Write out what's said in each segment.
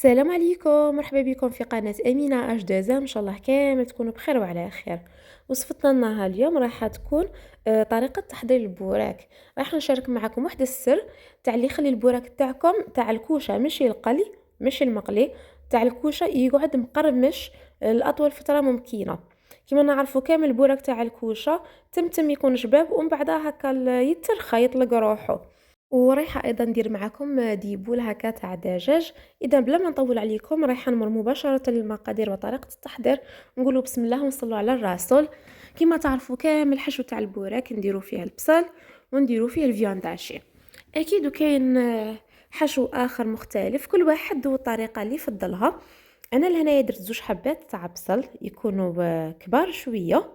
السلام عليكم، مرحبا بكم في قناة أمينة اش دو زام. ان شاء الله كامل تكونوا بخير وعلى خير. وصفتنا لنا اليوم راح تكون طريقة تحضير البوراك. راح نشارك معكم واحد السر تاع اللي يخلي البوراك تاعكم تاع الكوشة، ماشي القلي ماشي المقلي، تاع الكوشة يقعد مقرمش لأطول فترة ممكنة. كما نعرفوا كامل البوراك تاع الكوشة تمتم يكون شباب ومن بعدها هكا يترخى يطلق روحه. ورايحه ايضا ندير معكم ديبول هكا تاع دجاج. اذا بلا ما نطول عليكم رايحه نمر مباشره للمقادير وطريقه التحضير. نقولوا بسم الله ونصلوا على الرسول. كما تعرفوا كامل الحشو تاع البوراك نديروا فيه البصل ونديروا فيه الفياند هاشي. اكيد وكاين حشو اخر مختلف، كل واحد والطريقه اللي يفضلها. انا لهنايا درت زوج حبات تاع بصل يكونوا كبار شويه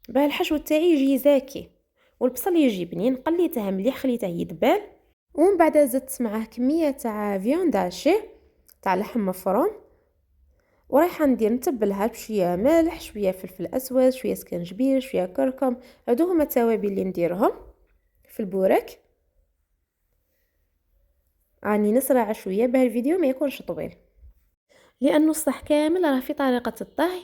باه الحشو تاعي يجي زاكي، والبصل يجي بنين. قليته مليح خليته يدبل، ومن بعد زدت معاه كميه تاع فياند هاشي تاع لحم مفروم. ورايحه ندير نتبلها بشويه ملح شويه فلفل اسود شويه سكنجبير شويه كركم. هادو هما التوابل اللي نديرهم في البوراك. راني نسرع شويه باه الفيديو ما يكونش طويل، لانه الصح كامل راه في طريقه الطهي.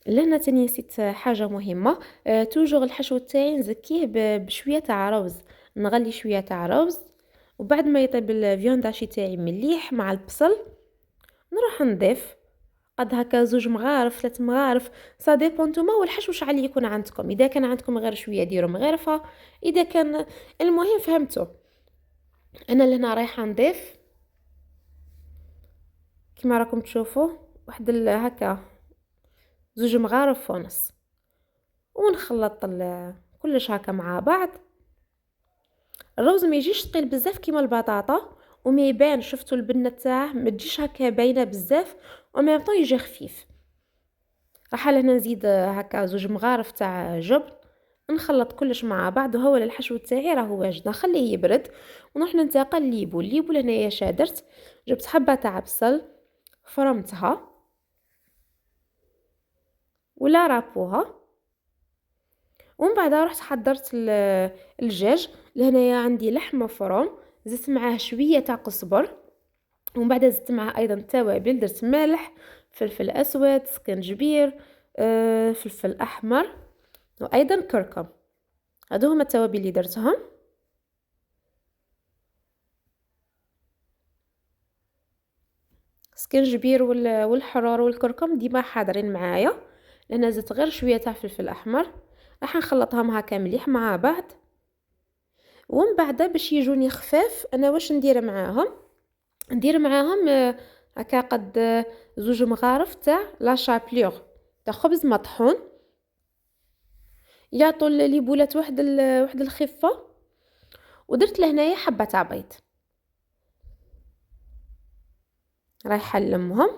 لهنا تاني نسيت حاجه مهمه. توجور الحشو تاعي نزكيه بشويه تاع روز. نغلي شويه تاع روز، وبعد ما يطيب الفيونداشي تاعي مليح مع البصل نروح نضيف قد هكا زوج مغارف 3 مغارف. سا ديبون نتوما والحشو شحال يكون عندكم. اذا كان عندكم غير شويه ديروا مغرفه، اذا كان المهم فهمتوا. انا لهنا رايحه نضيف كما راكم تشوفوا واحد هكا زوج مغارف ونص، ونخلط كلش هكا مع بعض. الروز ما يجيش ثقيل بزاف كيما البطاطا، وما يبان شفتوا البنه تاعه ما تجيش هكا باينه بزاف، وما طون يجي خفيف. راح لهنا نزيد هكا زوج مغارف تاع جبن. نخلط كلش مع بعض، وهو الحشو تاعي راه واجد. نخليه يبرد ونروح ننتقل الليبول هنايا شادرت. جبت حبه تاع بصل فرمتها ولا رابوها، ومن بعد رحت حضرت الدجاج. لهنايا عندي لحم مفروم زدت معاه شويه تاع قزبر، ومن بعد زدت معاه ايضا التوابل. درت ملح فلفل اسود سكنجبير فلفل احمر وايضا كركم. هادو هما التوابل اللي درتهم. سكنجبير والحرار والكركم ديما حاضرين معايا، لان زدت غير شويه تاع فلفل احمر. راح نخلطهم هكا مليح مع بعض. ومن بعد باش يجوني خفاف انا واش ندير معاهم. ندير معاهم هكا قد زوج مغارف تاع لا شابلور تاع خبز مطحون، يعطوا لي بولات واحد الخفه. ودرت لهنايا حبه تاع بيض رايحه نلمهم.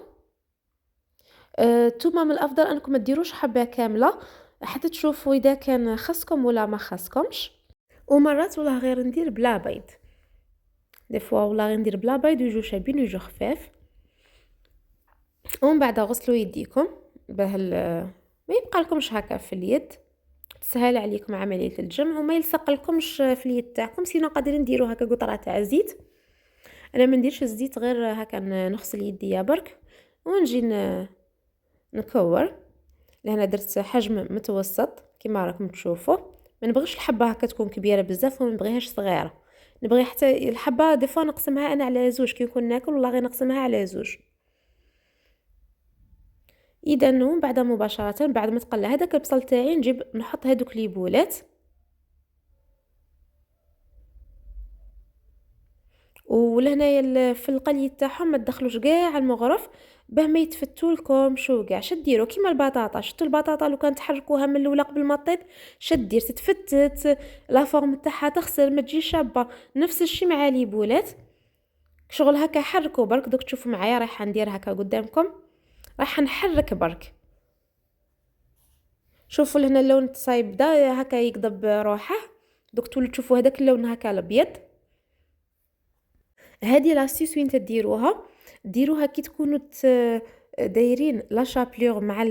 نتوما من الافضل انكم ما ديروش حبه كامله حتى تشوفوا اذا كان خصكم ولا ما خصكمش. ومرات والله غير ندير بلا بيض، دي فوا والله غير ندير بلا بيض ويجو شابين ويجو خفاف. ومن بعد غسلوا يديكم باه ما يبقى لكمش هكا في اليد، تسهل عليكم عمليه الجمع وما يلصق لكمش في اليد تاعكم. سينا قادرين نديروا هكا قطره تاع زيت. انا ما نديرش الزيت غير هكا نغسل يديا برك ونجي نكور. لهنا درت حجم متوسط كما راكم تشوفوا. ما نبغيش الحبه هكا تكون كبيره بزاف وما نبغيهاش صغيره. نبغي حتى الحبه ديفا نقسمها انا على زوج كي نكون ناكل والله غير نقسمها على زوج. اذا من بعد مباشره بعد ما تقلى هذاك البصل تاعي نجيب نحط هذوك لي بولات. ولهنايا في القلي تاعهم ما تدخلوش كاع المغرف باه ما يتفتوا لكم شو كاع. شديروا كيما البطاطا. شفتوا البطاطا لو كان تحركوها من الاولى قبل ما تطيب شدير تتفتت لا فورم تاعها تخسر ما تجيش شابه. نفس الشيء مع لي بولات شغل هكا حركوا برك. دوك تشوفوا معايا رايحه ندير هكا قدامكم رايحه نحرك برك. شوفوا لهنا اللون تصايب بدا هكا يقضب روحه. دوك تولوا تشوفوا هذاك اللون هكا الابيض. هذه لاسيس وين تديروها ديروها كي تكونوا دايرين لا شابلور مع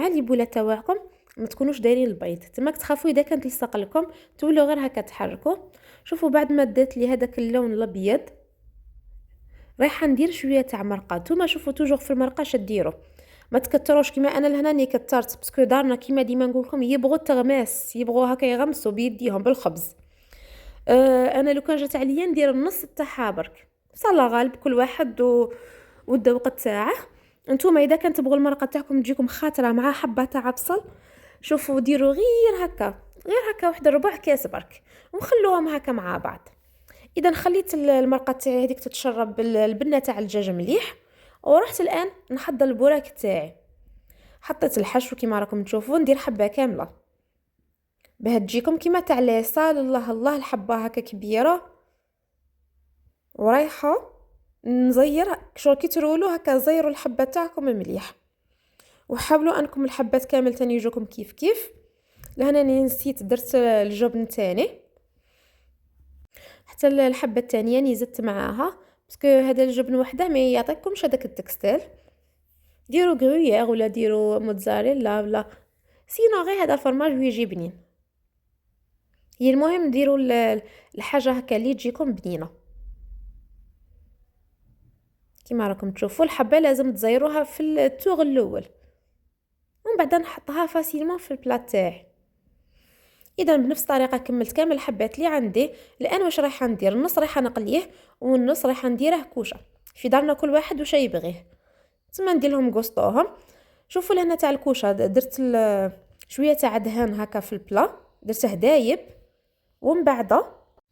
لي بوله تاعكم. ما تكونوش دايرين البيض تماك تخافوا اذا كانت تلصق لكم تولوا غير هكا تحركوا. شوفوا بعد ما دات لي هذاك اللون الابيض رايحه ندير شويه تاع مرقه. نتوما شوفوا توجور في المرقه شديروا، ما تكتروش كيما انا لهنا كترت باسكو دارنا كيما ديما نقول لكم يبغوا التغماس، يبغوا هكا يغمسوا بيديهم بالخبز. انا لو كان جات عليا ندير النص تاعها برك، بصح الله غالب كل واحد والذوق تاعه. نتوما اذا كان تبغوا المرقه تاعكم تجيكم خاطره مع حبه تاع بصل، شوفوا ديروا غير هكا، غير هكا واحد ربع كاس برك، وخلوهم هكا مع بعض. اذا خليت المرقه تاعي هذيك تتشرب البنه تاع الدجاج مليح، ورحت الان نحضر البوراك تاعي. حطيت الحشو كيما راكم تشوفوا، ندير حبه كامله باه تجيكم كيما تاع ليصال. الله الله الحبه هكا كبيره، ورايحه نزير شغل كي ترولو هكا، زيروا الحبه تاعكم مليح، وحاولوا انكم الحبات كامل تاني يجوكم كيف كيف. لهنا نسيت درت الجبن تاني، حتى الحبه الثانيه ني زدت معاها، باسكو هذا الجبن وحده ما يعطيكمش هذاك التكستيل. ديروا غرويير ولا ديروا موتزاريلا ولا سينو، غير هذا فرماج ويجي بنين. هي المهم ديروا الحاجه هكا اللي تجيكم بنينه. كيما راكم تشوفوا الحبه لازم تزيروها في التوغ الاول، ومن بعد نحطها فاسيلمون في البلاط تاعي. اذا بنفس الطريقه كملت كامل الحبات اللي عندي. الان واش رايحه ندير؟ النص رايحه نقليه والنص رايحه نديره كوشه، في دارنا كل واحد واش يبغيه، تما ندير لهم قسطوهم. شوفوا لهنا تاع الكوشه درت شويه تاع دهان هكا في البلا، درته دايب، ومن بعد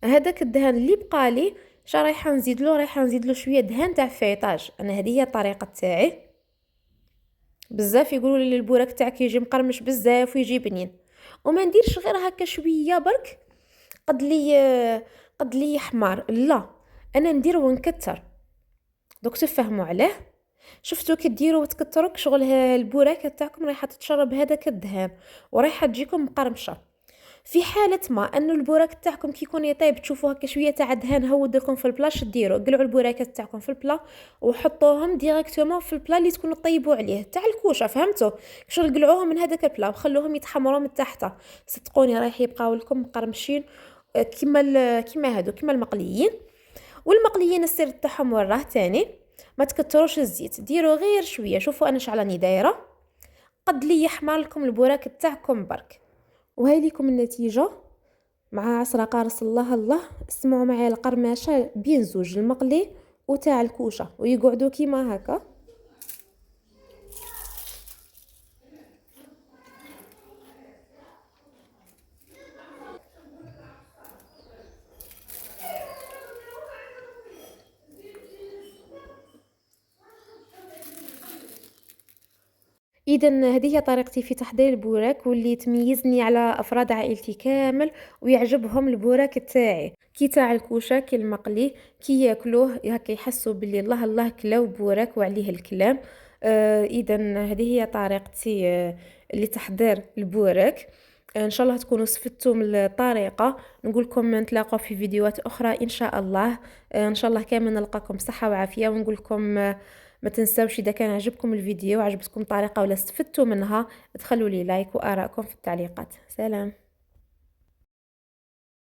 هذاك الدهان اللي بقى لي شا رايحه نزيد له، رايحه نزيد له شويه دهان تاع فيطاج. انا هذه هي الطريقه تاعي. بزاف يقولوا لي البوراك تاعك يجي مقرمش بزاف ويجي بنين، وما نديرش غير هكا شويه برك قد لي حمار، لا انا ندير ونكتر. دوك تفهموا عليه. شفتوا كي ديروا وتكتروا شغل البوراكه تاعكم رايحه تتشرب هذاك الدهان ورايحه تجيكم مقرمشه. في حاله ما انه البوراك تاعكم كي يكون يطيب تشوفوا هكا شويه تاع دهان هود لكم في البلا، ديروا قلعوا البوراكات تاعكم في البلا وحطوهم ديريكتومون في البلا اللي تكونوا طيبوا عليه تاع الكوشه، فهمتوا؟ شغل قلعوهم من هذاك البلا وخلوهم يتحمروا من تحت. صدقوني رايح يبقاو لكم مقرمشين كيما هادو كيما المقليين. والمقليين السر تاعهم وراه تاني، ما تكتروش الزيت، ديروا غير شويه. شوفوا انا شعلاني دايره، قد لي يحمر لكم البوراك تاعكم برك. وهاي ليكم النتيجه مع عصره قارص. الله الله، اسمعوا معايا القرمشه بين زوج المقلي وتاع الكوشه ويقعدوا كيما هكا. اذا هذه هي طريقتي في تحضير البوراك، واللي تميزني على افراد عائلتي كامل ويعجبهم البوراك تاعي، كي تاع الكوشه كي المقلي، كي ياكلوه هكا يحسوا باللي الله الله كلاو بوراك وعليه الكلام. اذا هذه هي طريقتي لتحضير البوراك. ان شاء الله تكونوا استفدتوا من الطريقه. نقول لكم نتلاقوا في فيديوهات اخرى ان شاء الله. ان شاء الله كامل نلقاكم بصحه وعافيه، ونقول لكم ما تنساوش اذا كان عجبكم الفيديو وعجبتكم الطريقه ولا استفدتوا منها تخلوا لي لايك وارائكم في التعليقات. سلام.